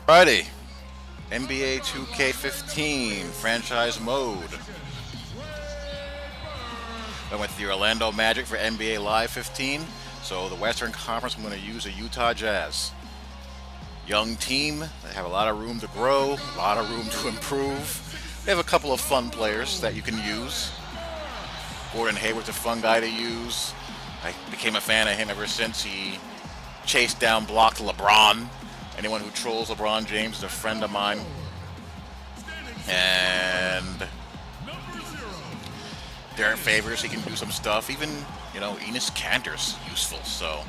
Friday, NBA 2K15 franchise mode. I went with the Orlando Magic for NBA Live 15. So the Western Conference, I'm going to use the Utah Jazz. Young team. They have a lot of room to grow, a lot of room to improve. They have a couple of fun players that you can use. Gordon Hayward's a fun guy to use. I became a fan of him ever since he chased down, blocked LeBron. Anyone who trolls LeBron James is a friend of mine. And Derek Favors, he can do some stuff. Even, Enos Kanter's useful. So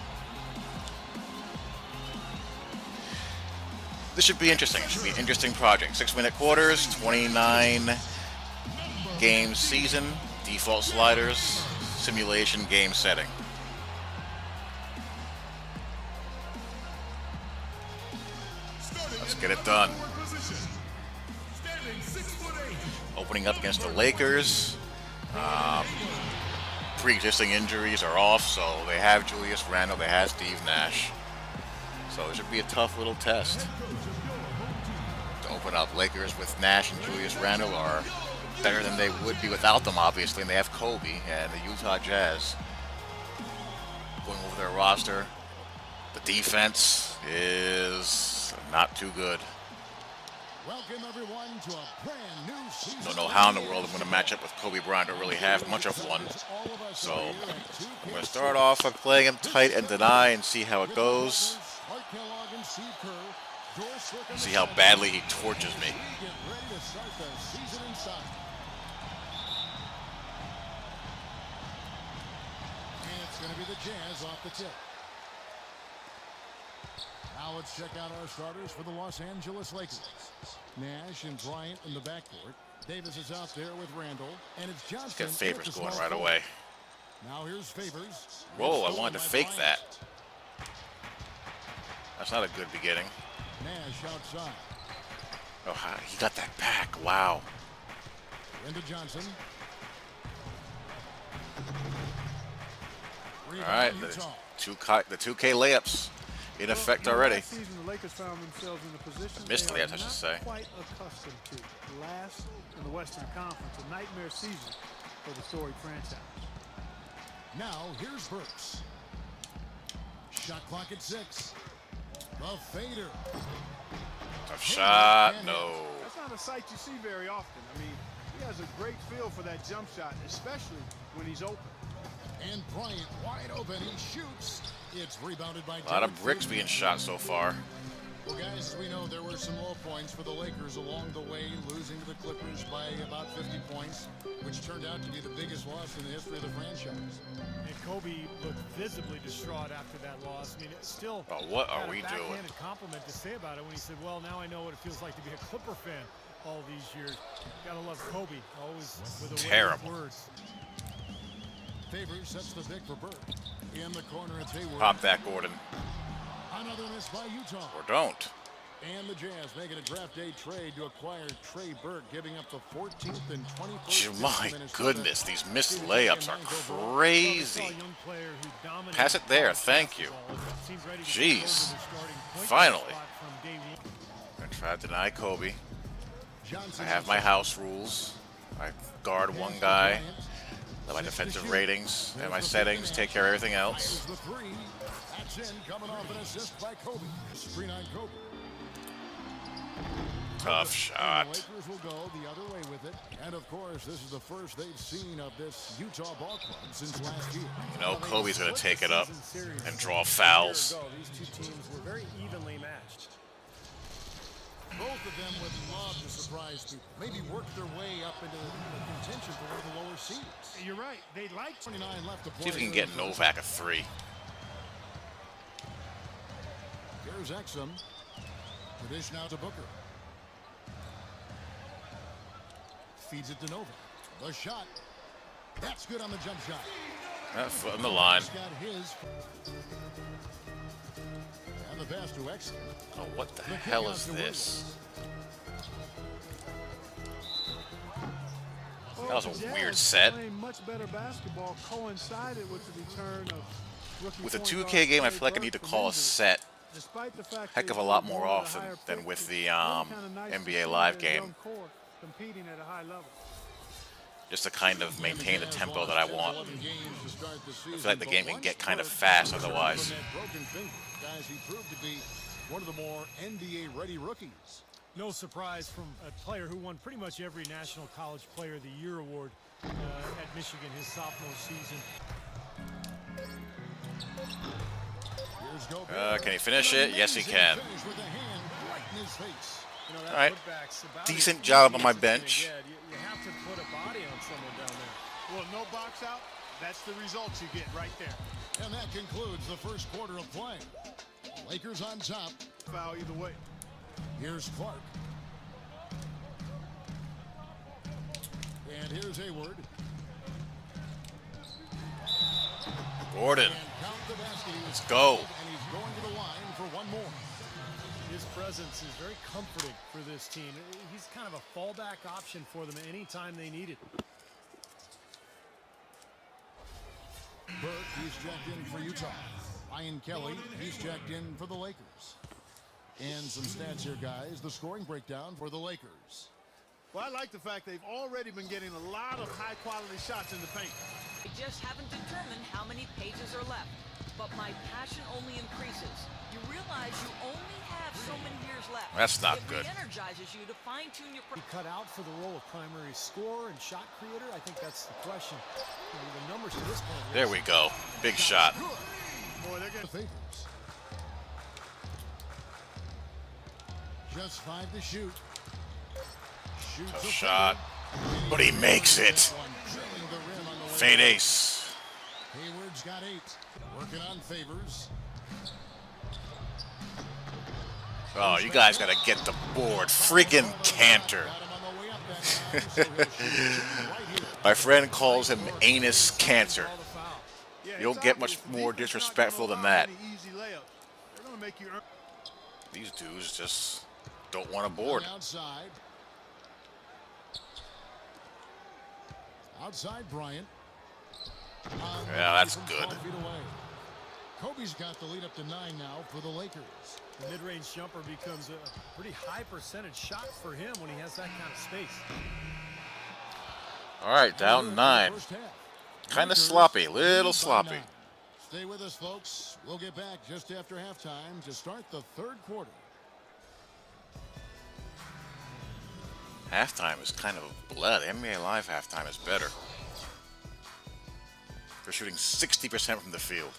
this should be interesting. It should be an interesting project. 6-minute quarters, 29 game season, default sliders, simulation game setting. Let's get it done. Opening up against the Lakers. Pre-existing injuries are off, so they have Julius Randle, they have Steve Nash. So it should be a tough little test. To open up, Lakers with Nash and Julius Randle are better than they would be without them, obviously, and they have Kobe. And the Utah Jazz, going over their roster, the defense is not too good. Welcome everyone to a brand new season. Don't know how in the world I'm going to match up with Kobe Bryant. Don't really have much of one. So I'm going to start off by playing him tight and deny and see how it goes. See how badly he torches me. And it's going to be the Jazz off the tip. Now let's check out our starters for the Los Angeles Lakers. Nash and Bryant in the backcourt. Davis is out there with Randall, and it's Johnson. Get Favors going right away. Now here's Favors. Whoa, I wanted to fake that. That's not a good beginning. Nash outside. Oh, he got that back. Wow. Into Johnson. All right, the 2K layups in effect already. Last season, the Lakers found themselves in a position Missed they are layups, I should say. not quite accustomed to. Last in the Western Conference, a nightmare season for the storied franchise. Now here's Burks. Shot clock at 6. The fader. Tough shot. No. That's not a sight you see very often. I mean, he has a great feel for that jump shot, especially when he's open. And Bryant wide open. He shoots. It's rebounded by A lot of bricks being shot so far. Well, guys, as we know, there were some low points for the Lakers along the way, losing to the Clippers by about 50 points, which turned out to be the biggest loss in the history of the franchise. And Kobe looked visibly distraught after that loss. I mean, it's still What are we doing? backhanded compliment to say about it when he said, well, now I know what it feels like to be a Clipper fan all these years. Gotta love Kobe, always with a way of words. Favors sets the pick for Burke. In the corner, it's Hayward. Pop that, Gordon. Another miss by Utah. Or don't. And the Jazz making a draft day trade to acquire Trey Burke, giving up the 14th and 21st. My goodness, these missed layups are crazy. Pass it there, thank you. Jeez. Finally. I'm going to try to deny Kobe. I have my house rules. I guard one guy. Let my defensive ratings and my settings take care of everything else. Tough shot. Lakers will go the other way with it. And of course, this is the first they've seen of this Utah ball club since last year. Kobe's going to take it up and draw fouls. These two teams were very evenly matched. Both of them would love to surprise people. Maybe work their way up into the contention for one of the lower seeds. You're right. They'd like 29 left to play. See if we can get Novak a 3. Here's Exum. The dish now to Booker. Feeds it to Novak. The shot. That's good on the jump shot. Foot on the line. Got his. And the pass to Exum. Oh, what the hell is this? That was a weird set. Much better basketball coincided with the return of rookie With a point 2K guard game, I Trey feel like I Burke need to from call a injury. set Despite the fact Heck of a they lot were more one of often higher than picks, with it's the really kinda nice to NBA see Live their game. young core competing at a high level. Just to kind of maintain the tempo that I want. I I feel like the game can get kind of fast otherwise. Guys, he proved to be one of the more NBA-ready rookies. No surprise from a player who won pretty much every National College Player of the Year award at Michigan his sophomore season. Can he finish it? Yes, he can. You know, that All right. putback's about Decent as job easy on my as it's gonna bench. get. You have to put a body on someone down there. Well, no box out. That's the results you get right there. And that concludes the first quarter of play. Lakers on top. Foul either way. Here's Clark. And here's Hayward. Gordon. And count the basket. Let's go. And he's going to the line for one more. His presence is very comforting for this team. He's kind of a fallback option for them anytime they need it. Burke, he's checked in for Utah. Ryan Kelly, he's checked in for the Lakers. And some stats here, guys. The scoring breakdown for the Lakers. Well, I like the fact they've already been getting a lot of high-quality shots in the paint. I just haven't determined how many pages are left, but my passion only increases. You realize you only have so many years left. That's not it good. Re-energizes you to fine-tune your. He cut out for the role of primary scorer and shot creator. I think that's the question. You know, the numbers to this point. There we go. Big shot. Boy, they're The getting. favors. Just 5 to shoot. Shoots Tough a shot. fade. But he makes it. One drilling the rim on the way Fade up. ace. Hayward's got 8. Working on favors. Oh, you guys got to get the board. Freaking Cantor. Got him on the way up that time, so he'll shoot it right here. My friend calls him Anus Cancer. Call the foul. Yeah, You don't it's get much obvious. The more defense not disrespectful gonna than allow that. any easy layups. They're going to make you earn. These dudes just don't want a board. Outside. Outside Bryant. Yeah, that's From good. 12 feet away. Kobe's got the lead up to 9 now for the Lakers. The mid-range jumper becomes a pretty high percentage shot for him when he has that kind of space. All right, down 9. First half. Kind of Lakers sloppy, little lead by sloppy. 9. Stay with us, folks. We'll get back just after halftime to start the third quarter. Halftime is kind of a bled. NBA Live halftime is better. They're shooting 60% from the field.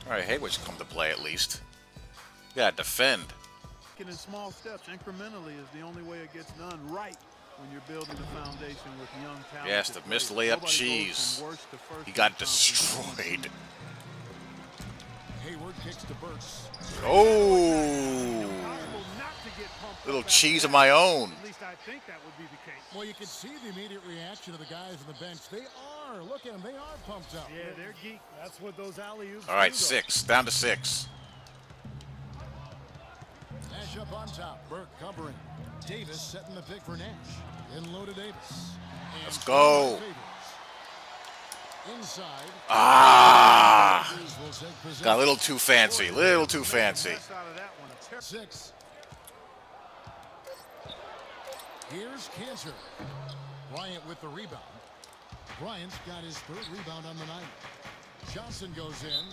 All right, Hayward's come to play at least. You gotta defend. In small steps, incrementally, is the only way it gets done right when you're building a foundation with young talent. Yes, the missed layup cheese. He got destroyed. Hayward kicks to Burks. Oh, little cheese of my own. At least I think that would be the case. Well, you can see the immediate reaction of the guys on the bench. They are. Look at them. They are pumped up. Yeah, they're geek. That's what those alley-oops All right, do, though. 6, down to 6. Nash up on top. Burke covering. Davis setting the pick for Nash. In low to Davis. And Let's go. Favors. Inside. Ah, Lakers will take possession. got a little too fancy, little too fancy. Best out of that one. A terrible 6. Here's Cantor. Bryant with the rebound. Bryant's got his 3rd rebound on the night. Johnson goes in.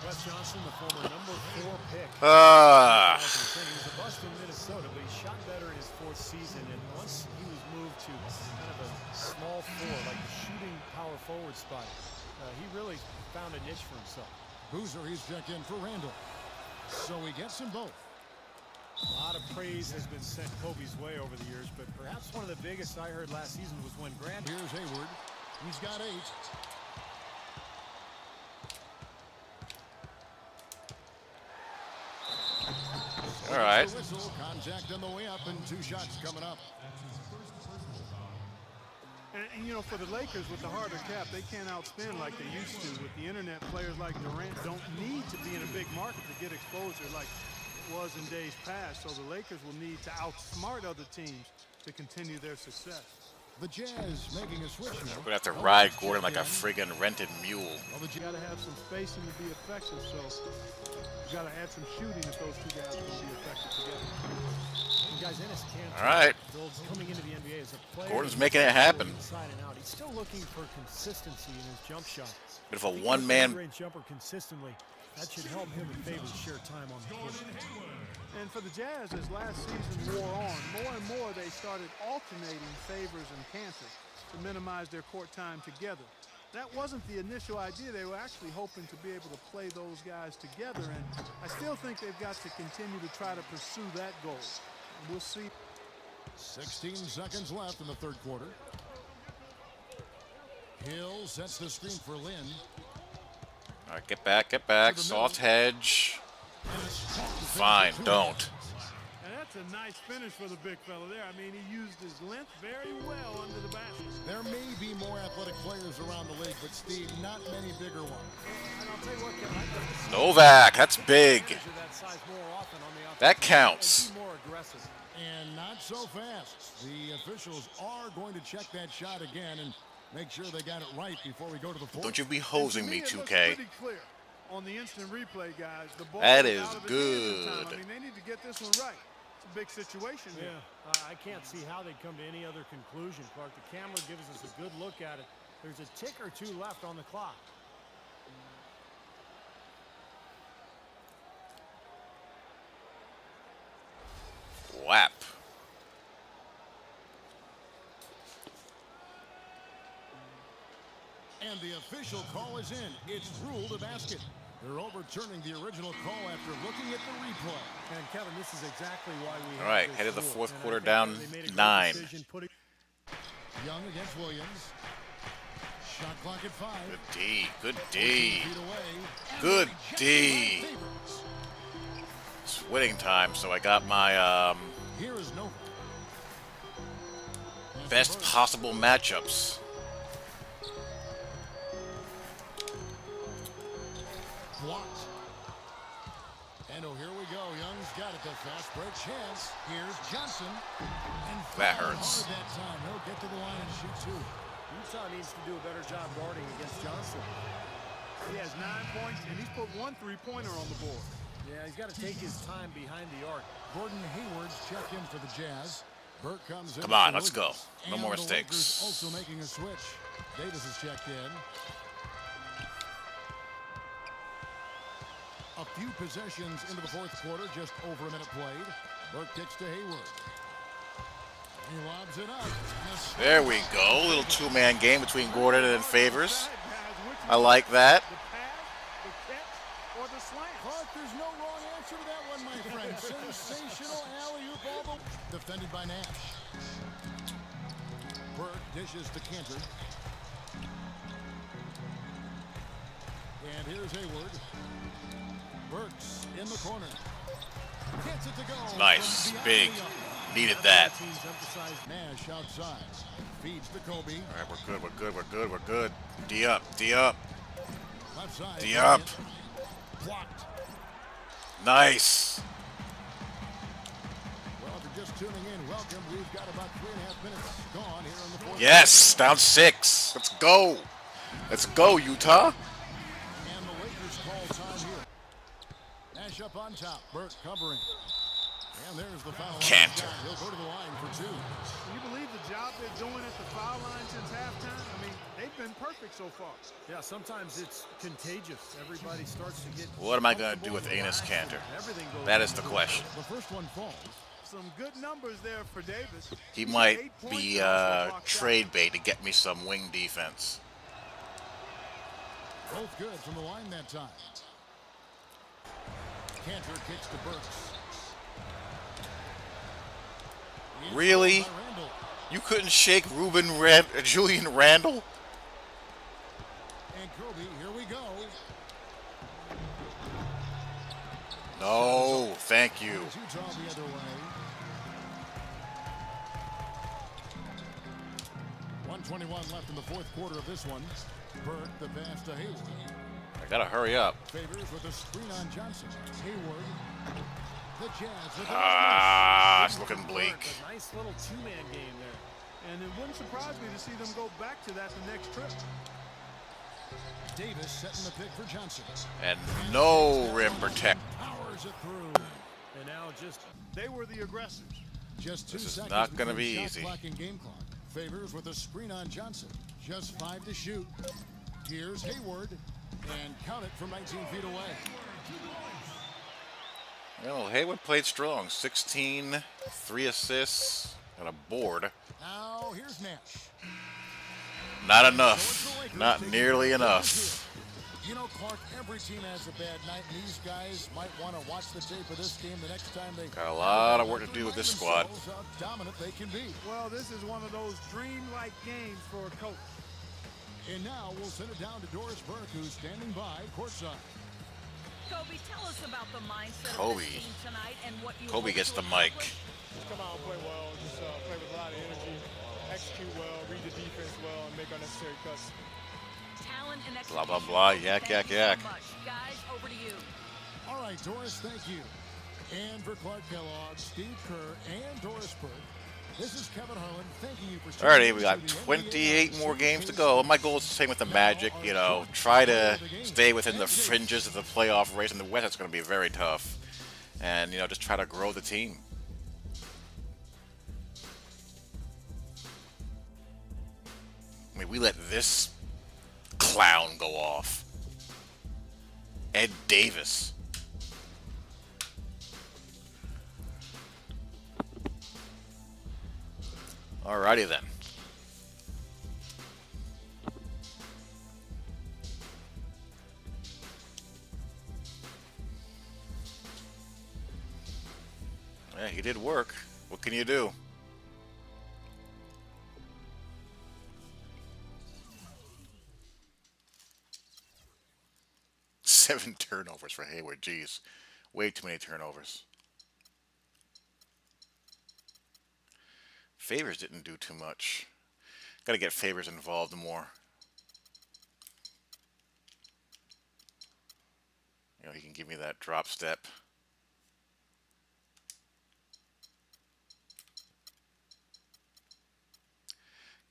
Wes Johnson, the former number 4 pick. Ah, He was a bust in Minnesota, but he shot better in his 4th season. And once he was moved to kind of a small 4, like a shooting power forward spot, he really found a niche for himself. Boozer, he's checked in for Randall. So he gets them both. A lot of praise has been sent Kobe's way over the years, but perhaps one of the biggest I heard last season was when Grant. Here's Hayward. He's got 8. all right. Whistle, contact on the way up, and 2 shots coming up. And, you know, for the Lakers with the harder cap, they can't outspend like they used to. With the internet, players like Durant don't need to be in a big market to get exposure like it was in days past. So the Lakers will need to outsmart other teams to to continue their success. The Jazz making a switch here. We're gonna have to ride Gordon like a friggin' rented mule. Well, you got to have some spacing to be effective, so you got to add some shooting if those two guys can be effective together. You guys, Ennis can't. All right. Coming into the NBA as a player. Gordon's making it happen. Inside and out. He's still looking for consistency in his jump shot. But if a If he one-man mid-range jumper consistently, that should help him and Favors share time on the court. And for the Jazz, as last season wore on, more and more they started alternating Favors and Cantor to minimize their court time together. That wasn't the initial idea. They were actually hoping to be able to play those guys together, and I still think they've got to continue to try to pursue that goal. And we'll see. 16 seconds left in the third quarter. Hill sets the screen for Lynn. All right, get back. Soft hedge. Fine, don't. And that's a nice finish for the big fella there. I mean, he used his length very well under the basket. There may be more athletic players around the league, but Steve, not many bigger ones. And I'll tell you what, Kevin, I think Novak, that's big. That size more often on the offensive That end counts. and be more aggressive. And not so fast. The officials are going to check that shot again and make sure they got it right before we go to the fourth. Don't you be hosing me, it looks 2K. pretty clear on the instant replay, guys. The ball That is is out of his hands in time. good. I mean, they need to get this one right. It's a big situation here. Yeah, I can't see how they'd come to any other conclusion, Clark. The camera gives us a good look at it. There's a tick or two left on the clock. Whap. And the official call is in. It's ruled a basket. They're overturning the original call after looking at the replay. And Kevin, this is exactly why we. All right, have this headed the rule. fourth And I quarter think down they made a great 9. decision putting- Young against Williams. Shot clock at 5. Good D. Good 14 D. feet away. And Good rejected D. by Favors. It's winning time, so I got my Here is Nova. best possible matchups. Blocked. And oh, here we go. Young's got it. The fast break chance. Here's Johnson. And That fouled hurts. hard that time. He'll get to the line and shoot 2. Utah needs to do a better job guarding against Johnson. He has 9 points, and he's put 1 three-pointer on the board. Yeah, he's got to take his time behind the arc. Gordon Hayward's checked in for the Jazz. Burke comes in. Come on, for let's go. Williams. No And more the mistakes. Lakers also making a switch. Davis is checked in. A few possessions into the fourth quarter, just over a minute played. Burke kicks to Hayward. He lobs it up. There we go. Little two-man game between Gordon and Favors. Guys, I like that. the pass, the catch, or the slam. Clark, there's no wrong answer to that one, my friend. Sensational alley-oop all the... Defended by Nash. Burke dishes to Cantor. And here's Hayward. Burke's in the corner. Gets it to go. Nice. from beyond Big. the arc. Needed that. Teams emphasize Nash outside. Feeds to Kobe. All right, we're good. D up. Left side. D up. Blocked. Nice. Well, if you're just tuning in, welcome. We've got about 3.5 minutes gone here on the fourth. Yes, down 6. Let's go. Let's go, Utah. And the Lakers call time here. Nash up on top. Burke covering. And there's the foul. Cantor. He'll go to the line for 2. Can you believe the job they're doing at the foul line since halftime? I mean, they've been perfect so far. Yeah, sometimes it's contagious. Everybody starts to get. What am I going to do with Enes Kanter? Everything goes That is the question. The first one falls. Some good numbers there for Davis. He He's might 8 points be and also blocked trade bait to get me some wing defense. Both good from the line that time. Cantor kicks to Burks. He is Really? fouled by Randall. You couldn't shake Julian Randle? And Kobe, here we go. No, thank you. Here's Utah the other way. 1:21 left in the fourth quarter of this one. Burke the pass to Hayward. I gotta hurry up. Favors with a screen on Johnson. Hayward. The Jazz with Ah, it's looking Didn't bleak. work. A nice little two-man game there. And it wouldn't surprise me to see them go back to that the next trip. Davis setting the pick for Johnson. And no rim protect. Powers it through. And now just They were the aggressors. Just 2 This is seconds not gonna between be shot easy. clock and game clock. Favors with a screen on Johnson. Just 5 to shoot. Here's Hayward. And count it from 19 feet away. Well, Hayward played strong. 16, 3 assists, and a board. Now here's Nash. Not enough. Not nearly enough. You know, Clark, every team has a bad night, and these guys might want to watch the tape of this game the next time they Got a lot of work to do with this squad. themselves how dominant they can be. Well, this is one of those dreamlike games for a coach. And now we'll send it down to Doris Burke, who's standing by courtside. Kobe, tell us about the mindset Kobe. of this team tonight and what you Kobe hope gets to the mic. accomplish. Just come out and play well, just play with a lot of energy, execute well, read the defense well, and make unnecessary cuts. Talent and Blah, blah, execution. blah. Yak, Thank yak, you yak. so much. Guys, over to you. All right, Doris, thank you. And for Clark Kellogg, Steve Kerr, and Doris Burke, this is Kevin Harlan thanking you for Alrighty, we got 28 more games to go. My goal is the same with the Magic, you know, try to stay within the fringes of the playoff race. In the West, it's going to be very tough. And, you know, just try to grow the team. I mean, we let this clown go off. Ed Davis. Alrighty then. Yeah, he did work. What can you do? Seven turnovers for Hayward. Jeez. Way too many turnovers. Favors didn't do too much. Got to get Favors involved more. You know, he can give me that drop step.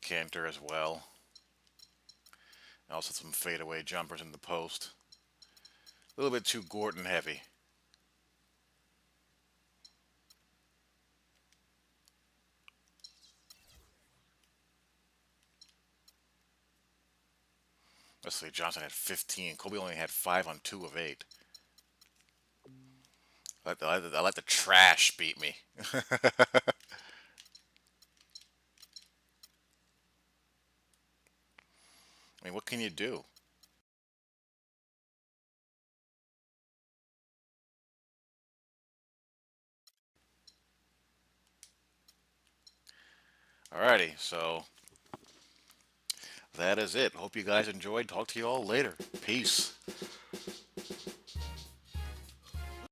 Cantor as well. Also some fadeaway jumpers in the post. A little bit too Gordon heavy. Wesley Johnson had 15. Kobe only had 5 on 2 of 8. I let the trash beat me. I mean, what can you do? Alrighty, so that is it. Hope you guys enjoyed. Talk to you all later. Peace.